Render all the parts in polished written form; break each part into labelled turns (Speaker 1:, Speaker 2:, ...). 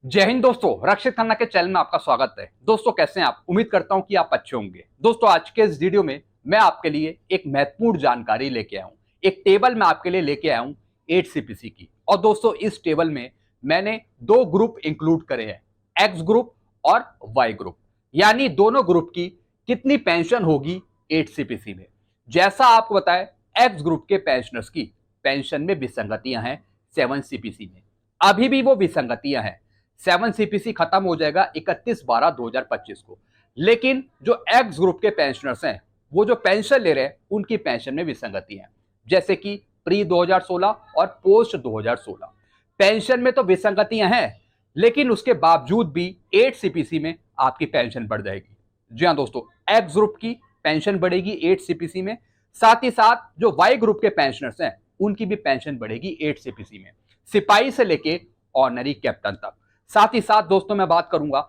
Speaker 1: जय हिंद दोस्तों, रक्षित खन्ना के चैनल में आपका स्वागत है। दोस्तों कैसे हैं आप? उम्मीद करता हूं कि आप अच्छे होंगे। दोस्तों आज के इस वीडियो में मैं आपके लिए एक महत्वपूर्ण जानकारी लेके आया हूं। एक टेबल मैं आपके लिए लेके आया हूं 8 CPC की। और दोस्तों इस टेबल में मैंने दो ग्रुप इंक्लूड करे हैं, एक्स ग्रुप और वाई ग्रुप। यानी दोनों ग्रुप की कितनी पेंशन होगी 8 CPC में। जैसा आपको बताया, एक्स ग्रुप के पेंशनर्स की पेंशन में विसंगतियां हैं 7 CPC में। अभी भी वो विसंगतियां हैं। 7 CPC खत्म हो जाएगा 31/12/2025 को। लेकिन जो एक्स ग्रुप के पेंशनर्स हैं, वो जो पेंशन ले रहे हैं, उनकी पेंशन में विसंगति है। जैसे कि प्री 2016 और पोस्ट 2016 पेंशन में तो विसंगतियां हैं, लेकिन उसके बावजूद भी 8 CPC में आपकी पेंशन बढ़ जाएगी। जी हाँ दोस्तों, एक्स ग्रुप की पेंशन बढ़ेगी 8 CPC में। साथ ही साथ जो वाई ग्रुप के पेंशनर्स हैं, उनकी भी पेंशन बढ़ेगी 8 CPC में, सिपाही से लेके ऑनरी कैप्टन तक। साथ ही साथ दोस्तों मैं बात करूंगा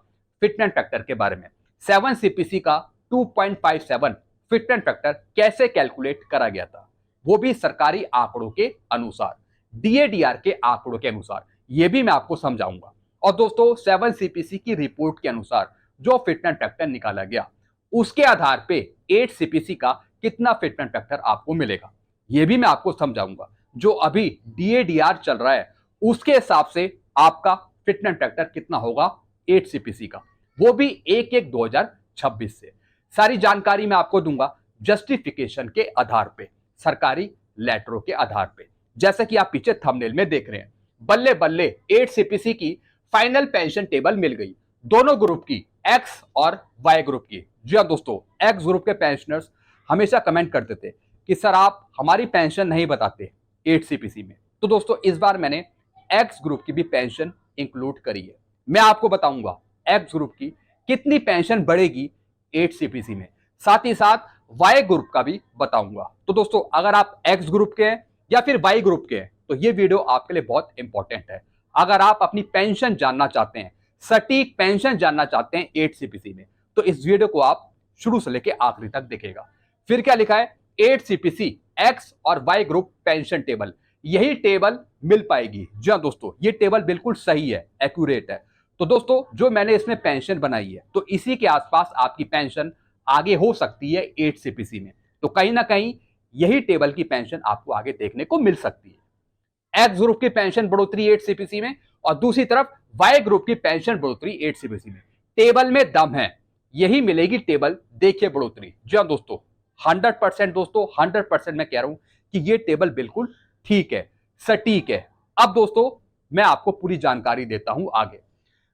Speaker 1: फिटनेस फैक्टर के बारे में। 7 CPC का 2.57 फिटनेस फैक्टर कैसे कैलकुलेट करा गया था, वो भी सरकारी आंकड़ों के अनुसार, DADR के आंकड़ों के अनुसार, ये भी मैं आपको समझाऊंगा। और दोस्तों 7 CPC की रिपोर्ट के अनुसार जो फिटनेस फैक्टर निकाला गया, उसके आधार पे 8 CPC का कितना फिटनेस फैक्टर आपको मिलेगा, ये भी मैं आपको समझाऊंगा। जो अभी DADR चल रहा है, उसके हिसाब से आपका फिटनेस फैक्टर कितना होगा 8 CPC का, वो भी 1/1/2026 से। सारी जानकारी मैं आपको दूंगा जस्टिफिकेशन के आधार पे, सरकारी लेटरों के आधार पे। जैसे कि आप पीछे थंबनेल में देख रहे हैं, बल्ले बल्ले 8 CPC की फाइनल पेंशन टेबल मिल गई, दोनों ग्रुप की, एक्स और वाई ग्रुप की। जी हाँ दोस्तों, एक्स ग्रुप के पेंशनर्स हमेशा कमेंट करते थे कि सर आप हमारी पेंशन नहीं बताते 8 CPC में। तो दोस्तों इस बार मैंने एक्स ग्रुप की भी पेंशन इंक्लूड करी है। मैं आपको बताऊंगा एक्स ग्रुप की कितनी पेंशन बढ़ेगी 8 CPC में, साथ ही साथ वाई ग्रुप का भी बताऊंगा। तो दोस्तों अगर आप एक्स ग्रुप के हैं या फिर वाई ग्रुप के हैं, तो ये वीडियो आपके लिए बहुत इंपॉर्टेंट है। अगर आप अपनी पेंशन जानना चाहते हैं, सटीक पेंशन जानना चाहते हैं 8 CPC में, तो इस वीडियो को आप शुरू से लेकर आखिरी तक देखेगा। फिर क्या लिखा है, 8 CPC एक्स और वाई ग्रुप पेंशन टेबल, यही टेबल मिल पाएगी। जी हाँ दोस्तों, ये टेबल बिल्कुल सही है, एक्यूरेट है। तो दोस्तों जो मैंने इसमें पेंशन बनाई है, तो इसी के आसपास आपकी पेंशन आगे हो सकती है 8 CPC में। तो कहीं ना कहीं यही टेबल की पेंशन आपको आगे देखने को मिल सकती है। एक्स ग्रुप की पेंशन बढ़ोतरी 8 CPC में, और दूसरी तरफ वाई ग्रुप की पेंशन बढ़ोतरी 8 CPC में। टेबल में दम है, यही मिलेगी टेबल, देखिए बढ़ोतरी। जी हाँ दोस्तों, 100% दोस्तों, 100% मैं कह रहा हूं कि ये टेबल बिल्कुल ठीक है, सटीक है। अब दोस्तों मैं आपको पूरी जानकारी देता हूं आगे।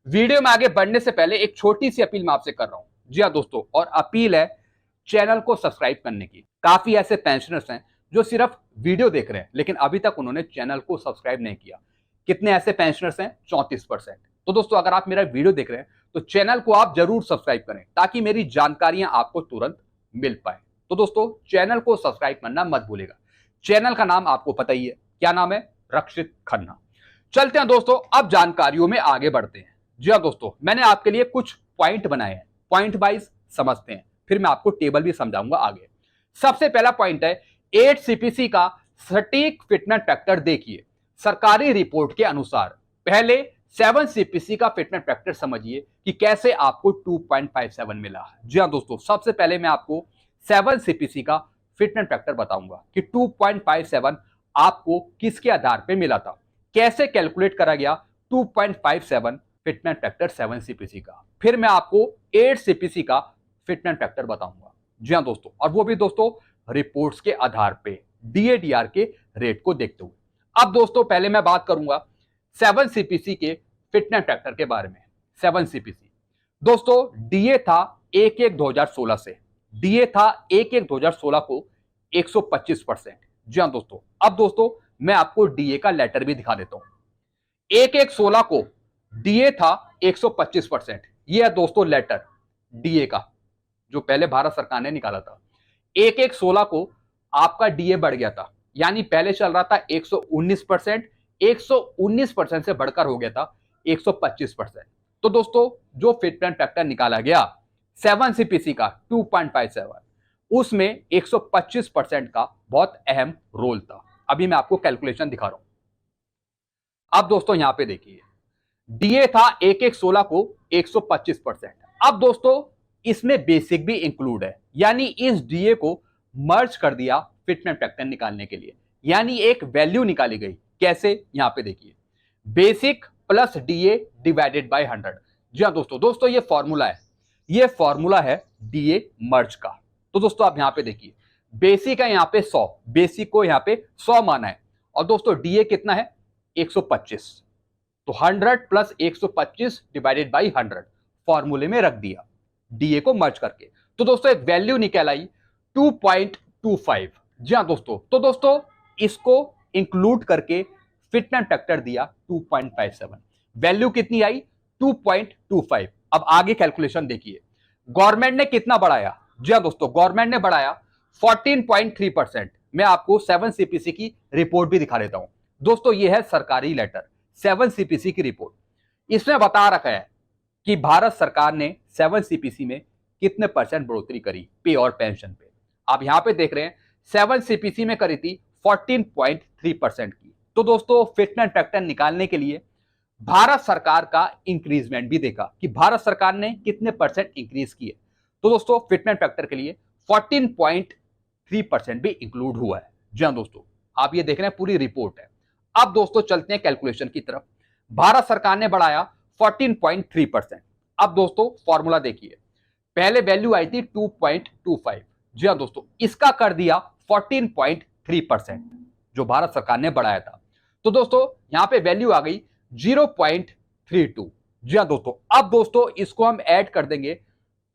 Speaker 1: वीडियो में आगे बढ़ने से पहले एक छोटी सी अपील मैं आपसे कर रहा हूं। जी हाँ दोस्तों, और अपील है चैनल को सब्सक्राइब करने की। काफी ऐसे पेंशनर्स हैं जो सिर्फ वीडियो देख रहे हैं, लेकिन अभी तक उन्होंने चैनल को सब्सक्राइब नहीं किया। कितने ऐसे पेंशनर्स हैं? 34%। तो दोस्तों अगर आप मेरा वीडियो देख रहे हैं, तो चैनल को आप जरूर सब्सक्राइब करें, ताकि मेरी जानकारियां आपको तुरंत मिल पाए। तो दोस्तों चैनल को सब्सक्राइब करना मत भूलेगा। चैनल का नाम आपको पता ही है, क्या नाम है? रक्षित खन्ना। चलते हैं दोस्तों, अब जानकारियों में आगे बढ़ते हैं। जी हाँ दोस्तों, मैंने आपके लिए कुछ पॉइंट बनाए हैं, पॉइंट वाइज समझते हैं, फिर मैं आपको टेबल भी समझाऊंगा आगे। सबसे पहला पॉइंट है 8 CPC का सटीक फिटनेस फैक्टर देखिए सरकारी रिपोर्ट के अनुसार। पहले 7 CPC का फिटनेस फैक्टर समझिए कि कैसे आपको 2.57 मिला। जी हाँ दोस्तों, सबसे पहले मैं आपको 7 CPC का फिटनेस फैक्टर बताऊंगा कि 2.57 आपको किसके आधार पे मिला था, कैसे कैलकुलेट करा गया 2.57 फिटनेस फैक्टर 7 CPC का। फिर मैं आपको 8 CPC का फिटनेस फैक्टर बताऊंगा। जी हाँ दोस्तों, और वो भी दोस्तों रिपोर्ट्स के आधार पे, DADR के रेट को देखते हुए। अब दोस्तों पहले मैं बात करूंगा 7 CPC के फिटनेस फैक्टर के बारे में। 7 CPC दोस्तों DA था 1/1/2016 से, DA था 1/1/2016 को 125%। जी हाँ दोस्तों, अब दोस्तों मैं आपको DA का लेटर भी दिखा देता हूं। 1/1/16 को DA था 125%। ये है दोस्तों लेटर DA का, जो पहले भारत सरकार ने निकाला था। 1/1/16 को आपका DA बढ़ गया था, यानी पहले चल रहा था 119%, 119% से बढ़कर हो गया था 125%। तो दोस्तों जो फिटनेस फैक्टर निकाला गया 7 CPC का 2.57, उसमें 125% का बहुत अहम रोल था। अभी मैं आपको कैलकुलेशन दिखा रहा हूं। अब दोस्तों यहां पे देखिए, डीए था 116 को 125%। अब दोस्तों इसमें बेसिक भी इंक्लूड है, यानी इस डीए को मर्ज कर दिया फिटमेंट फैक्टर निकालने के लिए, यानी एक वैल्यू निकाली गई। कैसे, यहां पे देखिए, basic plus DA divided by 100। जी हाँ दोस्तों, ये फॉर्मूला है, ये फॉर्मूला है डीए मर्ज का। तो दोस्तों आप यहां पे देखिए, बेसिक है यहां पे 100, बेसिक को यहां पे 100 माना है, और दोस्तों डीए कितना है 125, तो 100 प्लस 125 डिवाइडेड बाई 100 फॉर्मूले में रख दिया डीए को मर्ज करके। तो दोस्तों एक वैल्यू निकल आई 2.25। जी हाँ दोस्तों, तो दोस्तों इसको इंक्लूड करके फिटमेंट फैक्टर दिया 2.57, वैल्यू कितनी आई 2.25। अब आगे कैलकुलेशन देखिए, गवर्नमेंट ने कितना बढ़ाया। जी हाँ दोस्तों, गवर्नमेंट ने बढ़ाया 14.3%। मैं आपको 7 सीपीसी की रिपोर्ट भी दिखा देता हूं। दोस्तों ये है सरकारी लेटर, 7 सीपीसी की रिपोर्ट। इसमें बता रखा है कि भारत सरकार ने 7 सीपीसी में कितने परसेंट बढ़ोतरी करी पे और पेंशन पे। आप यहां पे देख रहे हैं 7 सीपीसी में करी थी 14.3% की। तो दोस्तों फिटमेंट फैक्टर निकालने के लिए भारत सरकार का इंक्रीजमेंट भी देखा कि भारत सरकार ने कितने परसेंट इंक्रीज किए। तो दोस्तों फिटमेंट फैक्टर के लिए 14.3% भी इंक्लूड हुआ है। जी हाँ दोस्तों, आप ये देख रहे हैं पूरी रिपोर्ट है। अब दोस्तों चलते हैं कैलकुलेशन की तरफ। भारत सरकार ने बढ़ाया 14.3%। अब दोस्तों फॉर्मूला देखिए, पहले वैल्यू आई थी 2.25। जी हाँ दोस्तों, इसका कर दिया 14.3% जो भारत सरकार ने बढ़ाया था। तो दोस्तों यहां पे वैल्यू आ गई 0.32। जी हाँ दोस्तों, अब दोस्तों इसको हम ऐड कर देंगे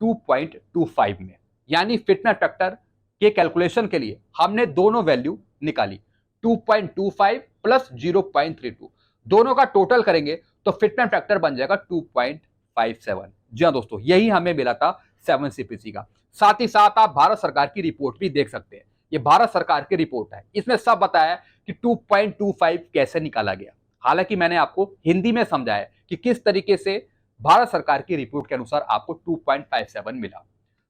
Speaker 1: 2.25 में, यानी फिटमेंट फैक्टर के कैलकुलेशन के लिए हमने दोनों वैल्यू निकाली, 2.25 प्लस 0.32, दोनों का टोटल करेंगे तो फिटमेंट फैक्टर बन जाएगा 2.57। जी हाँ दोस्तों, यही हमें मिला था 7 सीपीसी का। साथ ही साथ आप भारत सरकार की रिपोर्ट भी देख सकते हैं, ये भारत सरकार की रिपोर्ट है, इसमें सब बताया कि 2.25 कैसे निकाला गया। हालांकि मैंने आपको हिंदी में समझाया कि किस तरीके से भारत सरकार की रिपोर्ट के अनुसार आपको 2.57 मिला।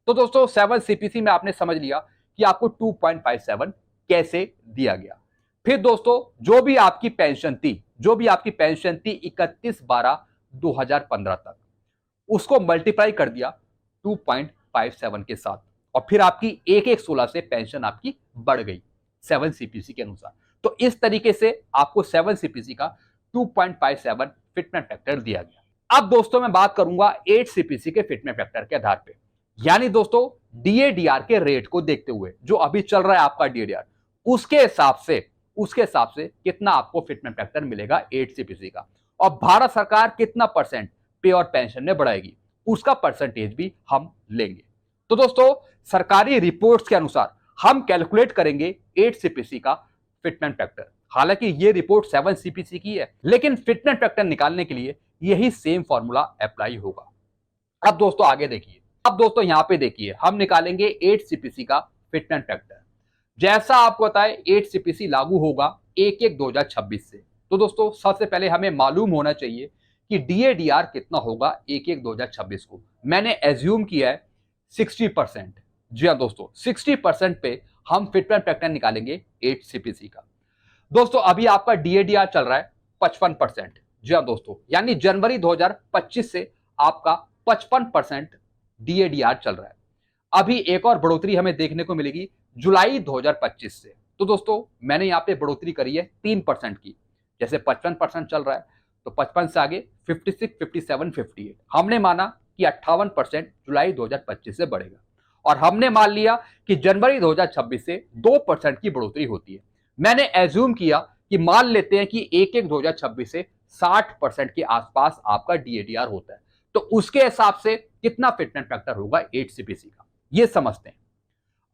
Speaker 1: तो दोस्तों 7 सीपीसी में आपने समझ लिया कि आपको 2.57 कैसे दिया गया। फिर दोस्तों जो भी आपकी पेंशन थी 31/12/2015 तक, उसको मल्टीप्लाई कर दिया 2.57 के साथ, और फिर आपकी 1/1/16 से पेंशन आपकी बढ़ गई 7 सीपीसी के अनुसार। तो इस तरीके से आपको 7 सीपीसी का 2.57 फिटमेंट फैक्टर दिया गया। अब दोस्तों मैं बात करूंगा 8 सीपीसी के फिटमेंट फैक्टर के आधार पे, यानी दोस्तों डीएडीआर के रेट को देखते हुए जो अभी चल रहा है आपका डीएडीआर, उसके हिसाब से कितना आपको फिटमेंट फैक्टर मिलेगा 8 सीपीसी का, और भारत सरकार कितना परसेंट पे और पेंशन में बढ़ाएगी उसका परसेंटेज भी हम लेंगे। तो दोस्तों सरकारी रिपोर्ट्स के अनुसार हम कैलकुलेट करेंगे 8 सीपीसी का फिटमेंट फैक्टर। हालांकि ये रिपोर्ट 7 सीपीसी की है, लेकिन फिटमेंट फैक्टर निकालने के लिए यही सेम फॉर्मूला अप्लाई होगा। अब दोस्तों आगे देखिए, अब दोस्तों यहां पे देखिए हम निकालेंगे 8 सीपीसी का फिटमेंट फैक्टर। जैसा आपको पता है 8 सीपीसी लागू होगा 1/1/2026 से। तो दोस्तों सबसे पहले हमें मालूम होना चाहिए कि डीएडीआर कितना होगा 1/1/2026 को। मैंने एज्यूम किया है 60%। जी हाँ दोस्तों, 60% पे हम फिटमेंट फैक्टर निकालेंगे 8 सीपीसी का। दोस्तों अभी आपका डीएडीआर चल रहा है 55%। जी हाँ दोस्तों, यानी जनवरी 2025 से आपका 55% डीएडीआर चल रहा है। अभी एक और बढ़ोतरी हमें देखने को मिलेगी जुलाई 2025 से। तो दोस्तों मैंने यहाँ पे बढ़ोतरी करी है 3% की। जैसे 55% चल रहा है तो 55 से आगे 56, 57, 58 हमने माना कि 58% जुलाई 2025 से बढ़ेगा, और हमने मान लिया कि जनवरी 2026 से 2% की बढ़ोतरी होती है। मैंने एज्यूम किया कि मान लेते हैं कि 1/1/2026 से 60% के आसपास आपका डीएडीआर होता है, तो उसके हिसाब से कितना फिटमेंट फैक्टर होगा 8 सीपीसी का, ये समझते हैं।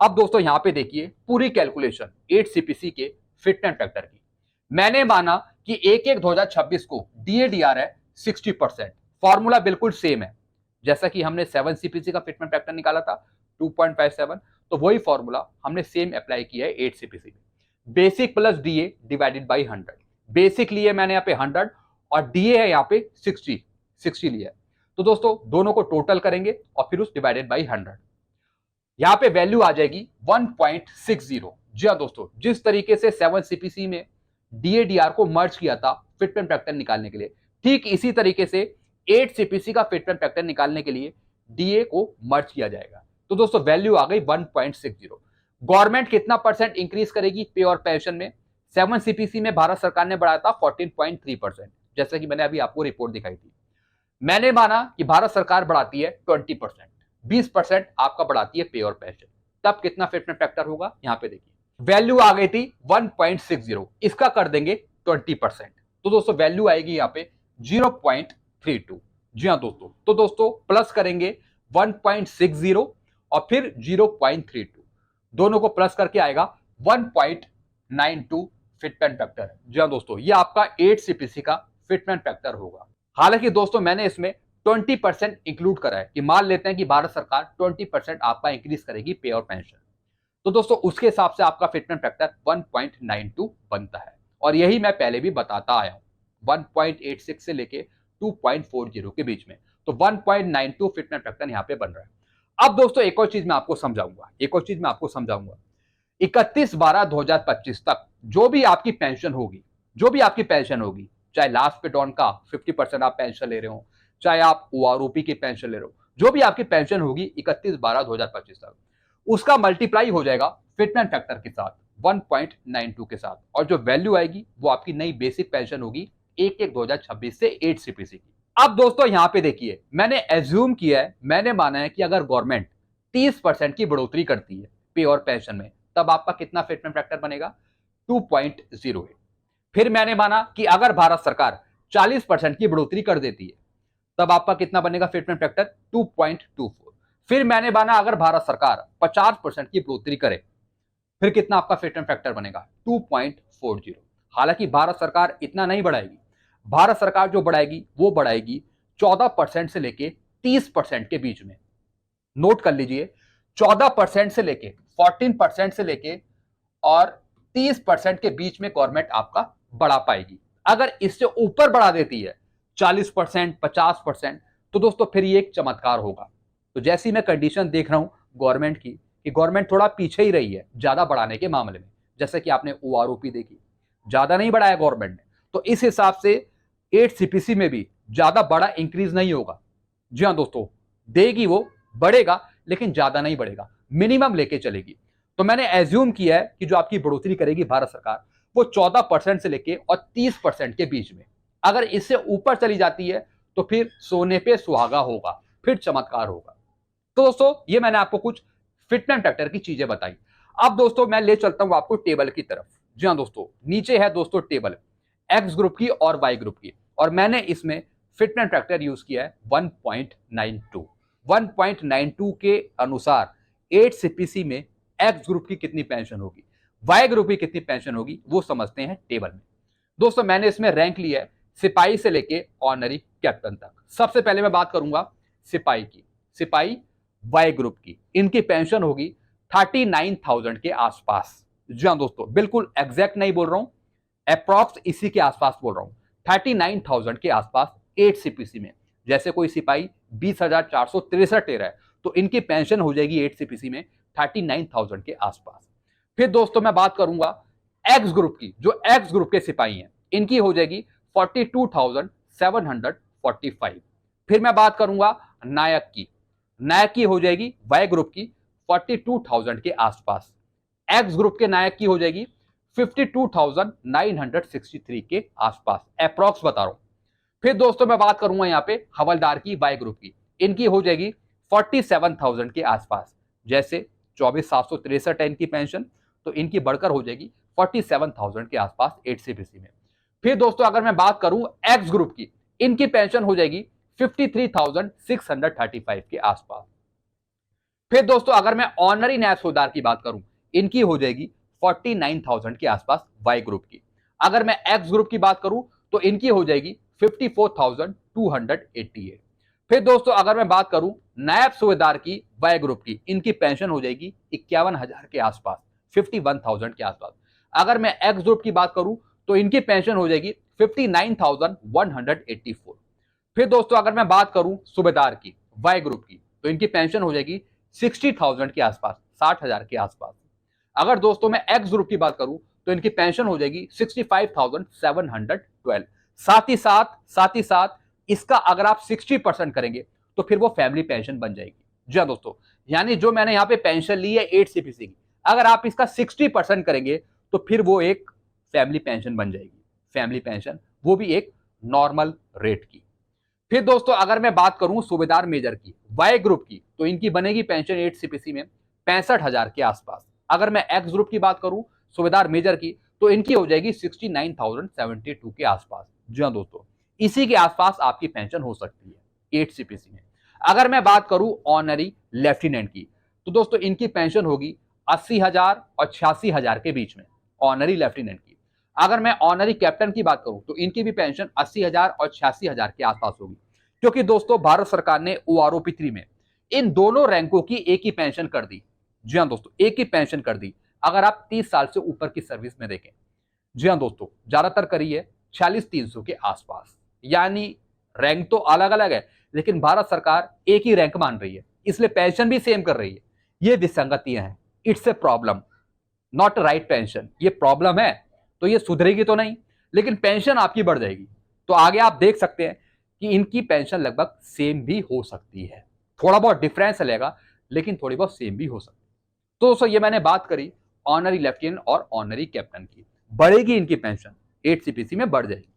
Speaker 1: अब दोस्तों यहां पे देखिए पूरी कैलकुलेशन 8 सीपीसी के फिटमेंट फैक्टर की। मैंने माना कि 1/1/2026 को डीएडीआर है 60%, फॉर्मूला बिल्कुल सेम है जैसा कि हमने 7 सीपीसी का फिटमेंट फैक्टर निकाला था 2.57, तो वही फॉर्मूला हमने सेम अप्लाई किया है 8 सीपीसी में। Basic plus DA divided by 100, basic लिए मैंने यहाँ पे 100 और डीए है यहाँ पे 60 लिया है। तो दोस्तों दोनों को टोटल करेंगे और फिर उस डिवाइडेड बाई 100, यहाँ पे वैल्यू आ जाएगी 1.60। जी हाँ दोस्तों, जिस तरीके से 7 सीपीसी में डीएडीआर को मर्ज किया था फिटमेंट फैक्टर निकालने के लिए, ठीक इसी तरीके से 8 सीपीसी का फिटमेंट फैक्टर निकालने के लिए डीए को मर्ज किया जाएगा। तो दोस्तों वैल्यू आ गई 1.60। गवर्नमेंट कितना परसेंट इंक्रीज करेगी पे और पेंशन में? 7 सीपीसी में भारत सरकार ने बढ़ाया था 14.3%, जैसे कि मैंने अभी आपको रिपोर्ट दिखाई थी। मैंने माना कि भारत सरकार बढ़ाती है 20%, 20% आपका बढ़ाती है पे और पेंशन, तब कितना फिटमेंट फैक्टर होगा? यहां पे देखिए वैल्यू आ गई थी 1.60, इसका कर देंगे 20%, तो दोस्तों वैल्यू आएगी यहां पे 0.32। जी हाँ दोस्तों, तो दोस्तों प्लस करेंगे 1.60 और फिर 0.32, दोनों को प्लस करके आएगा 1.92 फिटमेंट फैक्टर। जी हाँ दोस्तों, ये आपका 8 सीपीसी का फिटमेंट फैक्टर होगा। हालांकि दोस्तों मैंने इसमें 20% इंक्लूड करा है कि मान लेते हैं कि भारत सरकार 20% आपका इंक्रीज करेगी पे और पेंशन, तो दोस्तों उसके हिसाब से आपका फिटमेंट फैक्टर 1.92 बनता है, और यही मैं पहले भी बताता आया हूं 1.86 से लेके 2.40 के बीच में, तो 1.92 फिटमेंट फैक्टर यहां पे बन रहा है। अब दोस्तों एक और चीज मैं आपको समझाऊंगा, 31/12/2025 तक जो भी आपकी पेंशन होगी, चाहे लास्ट पे डॉन का 50% आप पेंशन ले रहे हो, चाहे आप ओआरओपी की पेंशन ले रहे हो, जो भी आपकी पेंशन होगी 31/12/2025 तक, उसका मल्टीप्लाई हो जाएगा फिटमेंट फैक्टर के साथ 1.92 के साथ, और जो वैल्यू आएगी वो आपकी नई बेसिक पेंशन होगी 1/1/2026 से 8 सीपीसी की। अब दोस्तों यहां पे देखिए, मैंने एज्यूम किया है, मैंने माना है कि अगर गवर्नमेंट 30% की बढ़ोतरी करती है पे और पेंशन में, तब आपका कितना फिटमेंट फैक्टर बनेगा? 2.08। फिर मैंने माना कि अगर भारत सरकार 40% की बढ़ोतरी कर देती है, तब आपका कितना बनेगा फिटमेंट फैक्टर? 2.24। फिर मैंने माना अगर भारत सरकार 50% की बढ़ोतरी करे, फिर कितना आपका फिटमेंट फैक्टर बनेगा? 2.40। हालांकि भारत सरकार इतना नहीं बढ़ाएगी, भारत सरकार जो बढ़ाएगी वो बढ़ाएगी 14% से लेके 30% के बीच में। नोट कर लीजिए, 14% से लेके 14% से लेके और 30% के बीच में गवर्नमेंट आपका बढ़ा पाएगी। अगर इससे ऊपर बढ़ा देती है 40%, 50%, तो दोस्तों फिर ये एक चमत्कार होगा। तो जैसी मैं कंडीशन देख रहा हूं गवर्नमेंट की, कि गवर्नमेंट थोड़ा पीछे ही रही है ज्यादा बढ़ाने के मामले में, जैसे कि आपने ओआरओपी देखी, ज्यादा नहीं बढ़ाया गवर्नमेंट ने, तो इस हिसाब से 8 सीपीसी में भी ज्यादा बड़ा इंक्रीज नहीं होगा। जी हाँ दोस्तों, देगी वो, बढ़ेगा, लेकिन ज्यादा नहीं बढ़ेगा, मिनिमम लेके चलेगी। तो मैंने एज्यूम किया है कि जो आपकी बढ़ोतरी करेगी भारत सरकार, वो 14% से लेके और 30% के बीच में। अगर इससे ऊपर चली जाती है तो फिर सोने पे सुहागा होगा, फिर चमत्कार होगा। तो दोस्तों ये मैंने आपको कुछ फिटमेंट फैक्टर की चीजें बताई। अब दोस्तों मैं ले चलता हूं आपको टेबल की तरफ। जी हाँ दोस्तों, नीचे है दोस्तों टेबल एक्स ग्रुप की और वाई ग्रुप की, और मैंने इसमें फिटमेंट फैक्टर यूज किया है 1.92। 1.92 के अनुसार 8 सीपीसी में एक्स ग्रुप की कितनी पेंशन होगी, वाई ग्रुप की कितनी पेंशन होगी, वो समझते हैं टेबल में। दोस्तों मैंने इसमें रैंक लिया है सिपाही से लेके ऑनरी कैप्टन तक। सबसे पहले मैं बात करूंगा सिपाही की, सिपाही वाई ग्रुप की, इनकी पेंशन होगी 39,000 के आसपास। जी हाँ दोस्तों, बिल्कुल एग्जैक्ट नहीं बोल रहा हूं, अप्रॉक्स इसी के आसपास बोल रहा हूं, 39,000 के आसपास 8 सीपीसी में। जैसे कोई सिपाही 20,463 ले रहा है, तो इनकी पेंशन हो जाएगी 8 सीपीसी में 39,000 के आसपास। फिर दोस्तों मैं बात करूंगा एक्स ग्रुप की, जो एक्स ग्रुप के सिपाही हैं, इनकी हो जाएगी 42,745। फिर मैं बात करूंगा नायक की, नायक की हो जाएगी वाई ग्रुप की 42,000 के आसपास। एक्स ग्रुप के नायक की हो जाएगी 52,963 के आसपास, अप्रॉक्स बता रहा हूं। फिर दोस्तों मैं बात करूंगा यहां पे हवलदार की वाई ग्रुप की, इनकी हो जाएगी 47,000 के आसपास। जैसे 24,763 है इनकी पेंशन, तो इनकी बढ़कर हो जाएगी 47,000 के आसपास 8 सीपीसी में। फिर दोस्तों अगर मैं बात करूं एक्स ग्रुप की, इनकी पेंशन हो जाएगी 53,635 के आसपास। फिर दोस्तों अगर मैं ऑनरी नायब सूबेदार की बात करूं, इनकी हो जाएगी 49,000 के आसपास वाई ग्रुप की। अगर मैं एक्स ग्रुप की बात करूं तो इनकी हो जाएगी 54,288। फिर दोस्तों अगर मैं बात करूं नायब सूबेदार की वाई ग्रुप की, इनकी पेंशन हो जाएगी 51,000 के आसपास, 51,000 के आसपास। अगर मैं एक्स ग्रुप की बात करूं तो इनकी पेंशन हो जाएगी 59,184। फिर दोस्तों अगर मैं बात करूं सूबेदार की वाई ग्रुप की, तो इनकी पेंशन हो जाएगी 60,000 के आसपास, 60,000 के आसपास। अगर दोस्तों मैं एक्स ग्रुप की बात करूं तो इनकी पेंशन हो जाएगी 65,712, साथ ही साथ इसका अगर आप 60% करेंगे तो फिर वो फैमिली पेंशन बन जाएगी। जी हाँ दोस्तों, यानी जो मैंने यहाँ पे पेंशन ली है 8 सीपीसी की, अगर आप इसका 60% करेंगे तो फिर वो एक फैमिली पेंशन बन जाएगी। फैमिली पेंशन, वो भी एक नॉर्मल रेट की। फिर दोस्तों अगर मैं बात करूं सूबेदार मेजर की, वाई ग्रुप की, तो इनकी बनेगी पेंशन 8 सीपीसी में 65,000 के आसपास। अगर मैं एक्स ग्रुप की बात करूं सूबेदार मेजर की, तो इनकी हो जाएगी 69,072 के आसपास। जी हाँ दोस्तों, इसी के आसपास आपकी पेंशन हो सकती है 8 सीपीसी में। अगर मैं बात करूं ऑनरी लेफ्टिनेंट की, तो दोस्तों इनकी पेंशन होगी 80,000 और 86,000 के बीच में, ऑनरी लेफ्टिनेंट की। अगर मैं ऑनरी कैप्टन की बात करूं तो इनकी भी पेंशन 80,000 और 86,000 के आसपास होगी, क्योंकि दोस्तों भारत सरकार ने ओआरओपी 3 में इन दोनों रैंकों की एक ही पेंशन कर दी। जी हाँ दोस्तों, एक ही पेंशन कर दी अगर आप 30 साल से ऊपर की सर्विस में देखें। जी हाँ दोस्तों, ज्यादातर करी है 46,300 के आसपास। यानी रैंक तो अलग अलग है, लेकिन भारत सरकार एक ही रैंक मान रही है, इसलिए पेंशन भी सेम कर रही है। ये विसंगतियां हैं, it's a problem, not right pension. ये प्रॉब्लम है, तो ये सुधरेगी तो नहीं, लेकिन पेंशन आपकी बढ़ जाएगी। तो आगे आप देख सकते हैं कि इनकी पेंशन लगभग सेम भी हो सकती है, थोड़ा बहुत डिफरेंस लगेगा, लेकिन थोड़ी बहुत सेम भी हो सकती है। तो दोस्तों ये मैंने बात करी ऑनरी लेफ्टिनेंट और ऑनरी कैप्टन की, बढ़ेगी इनकी पेंशन 8 सीपीसी में बढ़ जाएगी।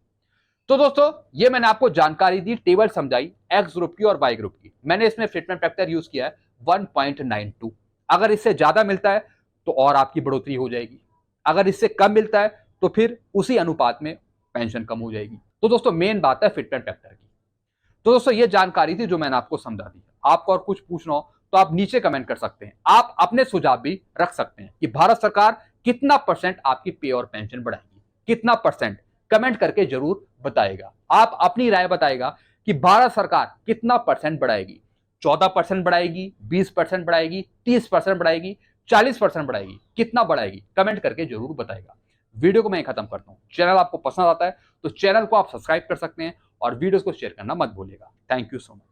Speaker 1: तो दोस्तों ये मैंने आपको जानकारी दी, टेबल समझाई एक्स ग्रुप की और वाई ग्रुप की। मैंने इसमें फिटमेंट फैक्टर यूज किया है 1.92। अगर इससे ज्यादा मिलता है तो और आपकी बढ़ोतरी हो जाएगी, अगर इससे कम मिलता है तो फिर उसी अनुपात में पेंशन कम हो जाएगी। तो दोस्तों मेन बात है फिटमेंट फैक्टर की। तो दोस्तों ये जानकारी थी जो मैंने आपको समझा दी। आपको और कुछ पूछना हो तो आप नीचे कमेंट कर सकते हैं। आप अपने सुझाव भी रख सकते हैं कि भारत सरकार कितना % आपकी पे और पेंशन बढ़ाएगी, कितना %, कमेंट करके जरूर बताएगा। आप अपनी राय बताएगा कि भारत सरकार कितना % बढ़ाएगी, 14% बढ़ाएगी, 20% बढ़ाएगी, 30% बढ़ाएगी, 40% बढ़ाएगी, कितना बढ़ाएगी, कमेंट करके जरूर बताएगा। वीडियो को मैं खत्म करता हूं। चैनल आपको पसंद आता है तो चैनल को आप सब्सक्राइब कर सकते हैं और वीडियोस को शेयर करना मत भूलिएगा। Thank you so much.